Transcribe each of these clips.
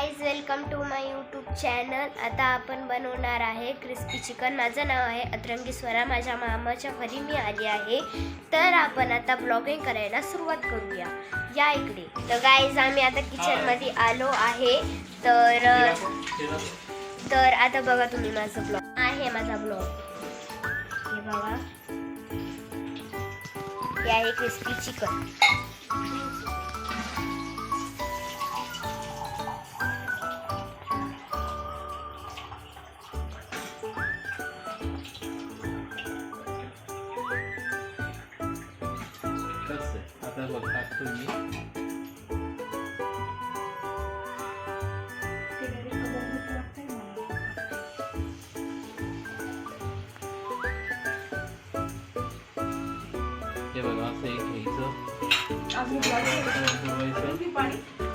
Guys, welcome to my YouTube channel. आता आपण बनवणार आहे क्रिस्पी चिकन। माझं नाव आहे अतरंगी स्वरा। माझ्या मामाच्या घरी मी आली आहे, तर आपण आता ब्लॉगिंग करायला सुरुवात करूया। या इकडे। तर गाइस, आम्ही आता किचन मध्ये आलो आहे। तर आता बघा तुम्ही, माझा ब्लॉग आहे। माझा ब्लॉग हे बघा, हे आहे क्रिस्पी चिकन। आता बघ टाकतो मी। हे बघा, असं एक घ्यायचं,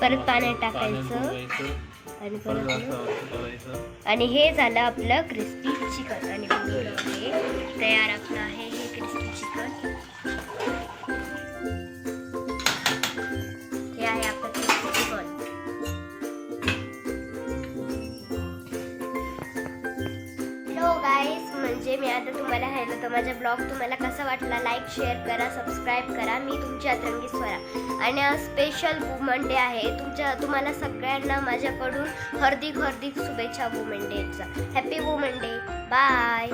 परत पाण्यात टाकायचं आणि परत आणि हे झालं आपलं क्रिस्पी चिकन। आणि तयार आपलं आहे हे क्रिस्पी चिकन। हे आहे आपलं क्रिस्पी चिकन। हॅलो गाईज, म्हणजे मी आता तुम्हाला हॅलो, तर माझा ब्लॉग तुम्हाला कसा वाटला लाईक शेअर करा, सबस्क्राईब करा। मी तुमची अतरंगी स्वरा आणि आज स्पेशल वुमन डे आहे। तुम्हाला सगळ्यांना माझ्याकडून हार्दिक शुभेच्छा वुमन डेचा। Happy woman day, bye.